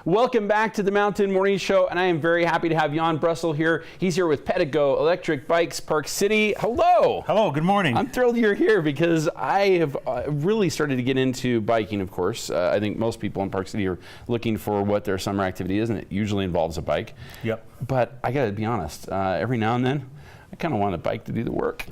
Welcome back to the Mountain Morning Show, and I am very happy to have Jan Brussel here. He's here with PEDEGO Electric Bikes, Park City. Hello. Hello, good morning. I'm thrilled you're here because I have really started to get into biking, of course. I think most people in Park City are looking for what their summer activity is, and it usually involves a bike. Yep. But I gotta be honest, every now and then, I kind of want a bike to do the work.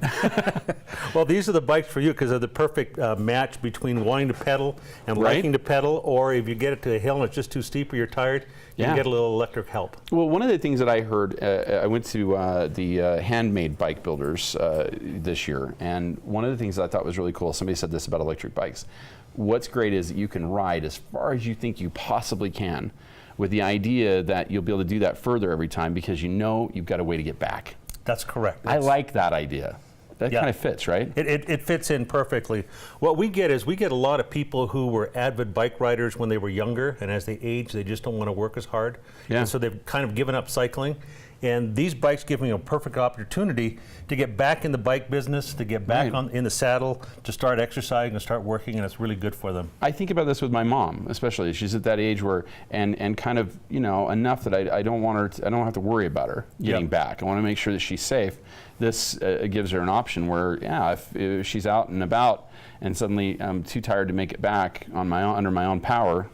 Well, these are the bikes for you because they're the perfect match between wanting to pedal and liking to pedal, or if you get it to a hill and it's just too steep or you're tired, you can get a little electric help. Well, one of the things that I heard, I went to the handmade bike builders this year, and one of the things that I thought was really cool, somebody said this about electric bikes. What's great is that you can ride as far as you think you possibly can, with the idea that you'll be able to do that further every time because you know you've got a way to get back. That's correct. I like that idea. That kind of fits, right? It fits in perfectly. What we get is we get a lot of people who were avid bike riders when they were younger, and as they age, they just don't want to work as hard. Yeah. And so they've kind of given up cycling. And these bikes give me a perfect opportunity to get back in the bike business, to get back in the saddle, to start exercising and start working, and it's really good for them. I think about this with my mom, especially. She's at that age where, and kind of, you know, enough that I don't want her to, I don't have to worry about her getting back. I want to make sure that she's safe. This gives her an option where, yeah, if she's out and about and suddenly I'm too tired to make it back on my own, under my own power.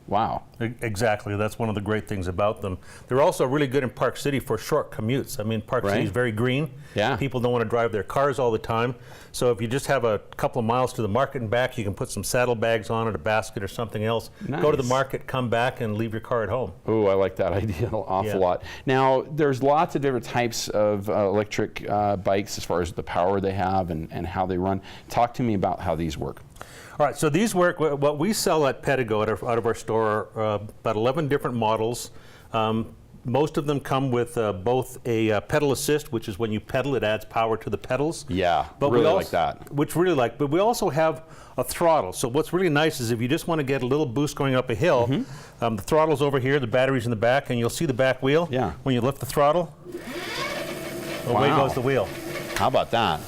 Wow. Exactly. That's one of the great things about them. They're also really good in Park City for short commutes. I mean, Park City is very green. Yeah. People don't want to drive their cars all the time. So if you just have a couple of miles to the market and back, you can put some saddlebags on it, a basket or something else. Nice. Go to the market, come back, and leave your car at home. Oh, I like that idea an awful lot. Now, there's lots of different types of electric bikes as far as the power they have and how they run. Talk to me about how these work. All right, so these work, what we sell at PEDEGO out of our store are about 11 different models. Most of them come with both a pedal assist, which is when you pedal, it adds power to the pedals. Yeah, but really we also, like that. Which really like, but we also have a throttle. So what's really nice is if you just want to get a little boost going up a hill, the throttle's over here, the battery's in the back, and you'll see the back wheel. Yeah. When you lift the throttle, away goes the wheel. How about that?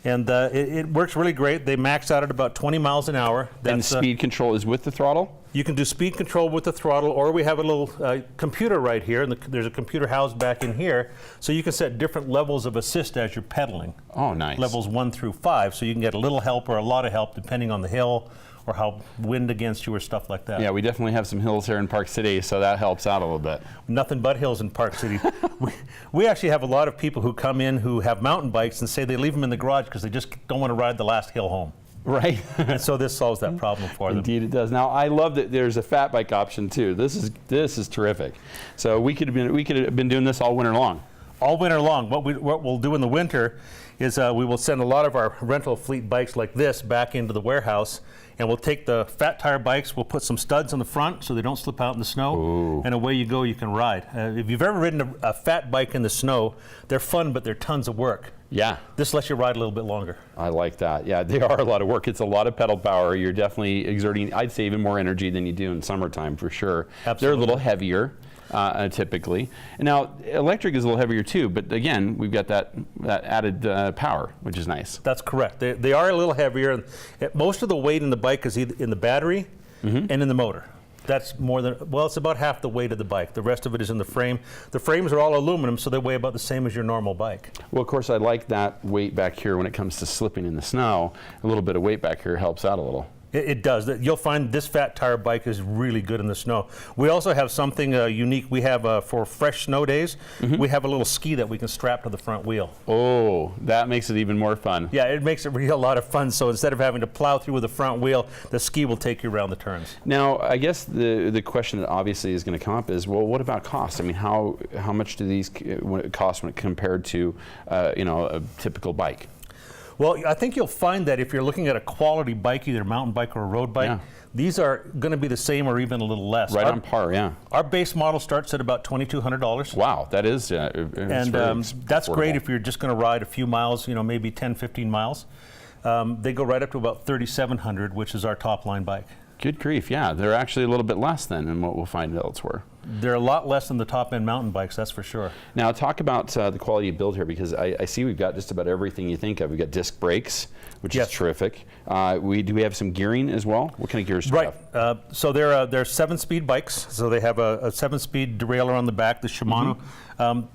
And it works really great. They max out at about 20 miles an hour. And speed control is with the throttle? You can do speed control with the throttle, or we have a little computer right here, and there's a computer housed back in here, so you can set different levels of assist as you're pedaling. Oh, nice. Levels 1 through 5, so you can get a little help or a lot of help depending on the hill or how wind against you or stuff like that. Yeah, we definitely have some hills here in Park City, so that helps out a little bit. Nothing but hills in Park City. we actually have a lot of people who come in who have mountain bikes and say they leave them in the garage because they just don't want to ride the last hill home. Right. And so this solves that problem for them. Indeed it does. Now I love that there's a fat bike option too. This is terrific. So we could have been doing this all winter long. All winter long. What we'll do in the winter is we will send a lot of our rental fleet bikes like this back into the warehouse, and we'll take the fat tire bikes, we'll put some studs on the front so they don't slip out in the snow, and away you go, you can ride. If you've ever ridden a fat bike in the snow, they're fun, but they're tons of work. Yeah. This lets you ride a little bit longer. I like that. Yeah, they are a lot of work. It's a lot of pedal power. You're definitely exerting, I'd say, even more energy than you do in summertime for sure. Absolutely. They're a little heavier. Typically. And now electric is a little heavier too, but again, we've got that added power, which is nice. That's correct. They are a little heavier. Most of the weight in the bike is either in the battery and in the motor. That's more than, well, it's about half the weight of the bike. The rest of it is in the frame. The frames are all aluminum, so they weigh about the same as your normal bike. Well, of course, I like that weight back here when it comes to slipping in the snow. A little bit of weight back here helps out a little. It does. You'll find this fat tire bike is really good in the snow. We also have something unique. We have, for fresh snow days, we have a little ski that we can strap to the front wheel. Oh, that makes it even more fun. Yeah, it makes it really a lot of fun. So instead of having to plow through with the front wheel, the ski will take you around the turns. Now, I guess the question that obviously is going to come up is, well, what about cost? I mean, how much do these cost when compared to, you know, a typical bike? Well, I think you'll find that if you're looking at a quality bike, either a mountain bike or a road bike, these are going to be the same or even a little less. Right on par, yeah. Our base model starts at about $2,200. Wow, that is and that's great if you're just going to ride a few miles, you know, maybe 10, 15 miles. They go right up to about $3,700, which is our top line bike. Good grief, yeah. They're actually a little bit less than what we'll find elsewhere. They're a lot less than the top-end mountain bikes, that's for sure. Now talk about the quality of build here, because I see we've got just about everything you think of. We've got disc brakes, which is terrific. Do we have some gearing as well? What kind of gears do we have? So they're 7-speed bikes. So they have a 7-speed derailleur on the back, the Shimano.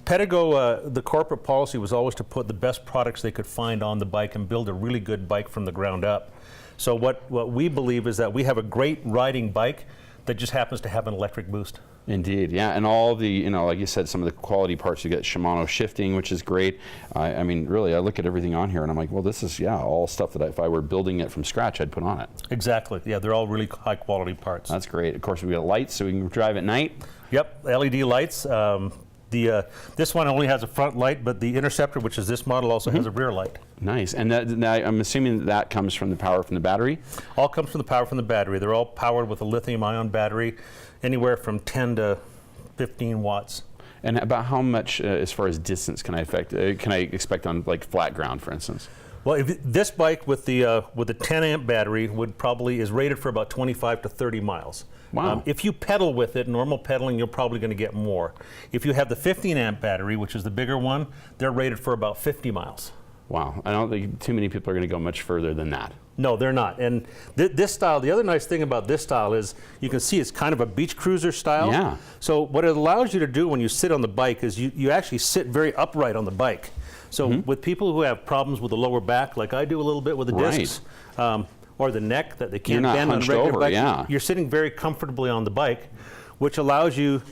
PEDEGO, the corporate policy was always to put the best products they could find on the bike and build a really good bike from the ground up. So what we believe is that we have a great riding bike that just happens to have an electric boost. Indeed, yeah, and all the, like you said, some of the quality parts. You get Shimano shifting, which is great. I mean, really, I look at everything on here and I'm like, well, this is, all stuff that if I were building it from scratch, I'd put on it. Exactly, yeah, they're all really high quality parts. That's great. Of course, we got lights so we can drive at night. Yep, LED lights. This one only has a front light, but the Interceptor, which is this model, also has a rear light. Nice, and I'm assuming that comes from the power from the battery? All comes from the power from the battery. They're all powered with a lithium-ion battery, anywhere from 10 to 15 watts. And about how much, as far as distance, can I expect on like flat ground, for instance? Well, this bike with the 10 amp battery is rated for about 25 to 30 miles. Wow. If you pedal with it, normal pedaling, you're probably going to get more. If you have the 15 amp battery, which is the bigger one, they're rated for about 50 miles. Wow, I don't think too many people are going to go much further than that. No, they're not. And this style, the other nice thing about this style is you can see it's kind of a beach cruiser style. Yeah. So what it allows you to do when you sit on the bike is you actually sit very upright on the bike. So with people who have problems with the lower back, like I do a little bit with the discs, or the neck that they can't bend on a regular bike, you're sitting very comfortably on the bike, which allows you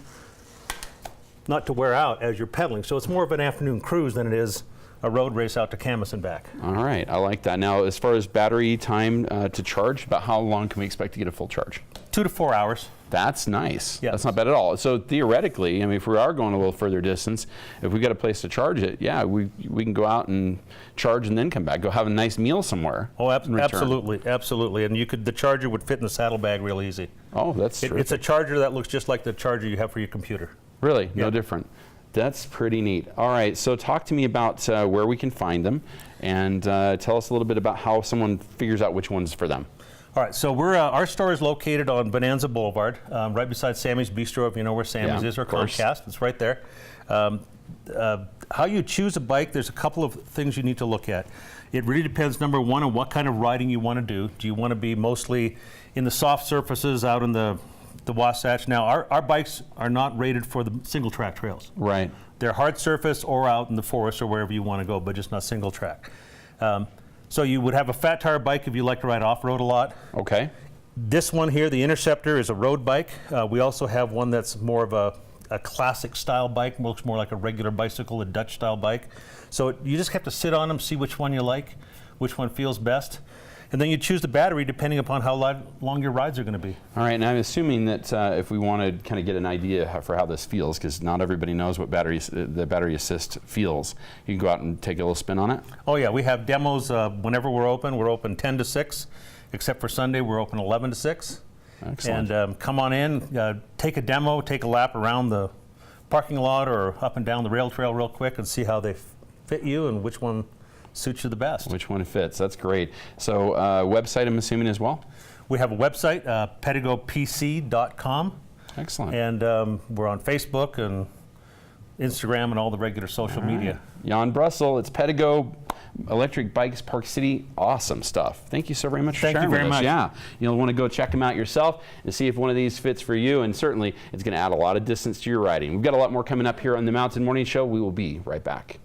not to wear out as you're pedaling. So it's more of an afternoon cruise than it is a road race out to Camas and back. All right, I like that. Now, as far as battery time to charge, about how long can we expect to get a full charge? 2 to 4 hours. That's nice. Yes. That's not bad at all. So theoretically, I mean, if we are going a little further distance, if we got a place to charge it, we can go out and charge and then come back. Go have a nice meal somewhere. Oh, absolutely, absolutely. And the charger would fit in the saddlebag real easy. Oh, that's terrific. It's a charger that looks just like the charger you have for your computer. Really? No different. That's pretty neat. All right, so talk to me about where we can find them, and tell us a little bit about how someone figures out which one's for them. All right, so our store is located on Bonanza Boulevard, right beside Sammy's Bistro, if you know where Sammy's is, or Comcast. It's right there. How you choose a bike, there's a couple of things you need to look at. It really depends, number one, on what kind of riding you want to do. Do you want to be mostly in the soft surfaces out in the Wasatch? Now, our bikes are not rated for the single track trails. Right. They're hard surface or out in the forest or wherever you want to go, but just not single track. So you would have a fat tire bike if you like to ride off-road a lot. Okay. This one here, the Interceptor, is a road bike. We also have one that's more of a classic style bike, looks more like a regular bicycle, a Dutch style bike. So you just have to sit on them, see which one you like, which one feels best. And then you choose the battery depending upon how long your rides are going to be. All right, and I'm assuming that if we want to kind of get an idea for how this feels, because not everybody knows what the battery assist feels, you can go out and take a little spin on it? Oh yeah, we have demos whenever we're open. We're open 10 to 6, except for Sunday we're open 11 to 6. Excellent. And come on in, take a demo, take a lap around the parking lot or up and down the rail trail real quick and see how they fit you and which one suits you the best. Which one fits. That's great. So website, I'm assuming, as well? We have a website, pedegopc.com. Excellent. And we're on Facebook and Instagram and all the regular social media. Jan Brussel, it's PEDEGO, electric bikes, Park City, awesome stuff. Thank you so very much for sharing with us. Thank you very much. Yeah, you'll want to go check them out yourself and see if one of these fits for you, and certainly it's going to add a lot of distance to your riding. We've got a lot more coming up here on the Mountain Morning Show. We will be right back.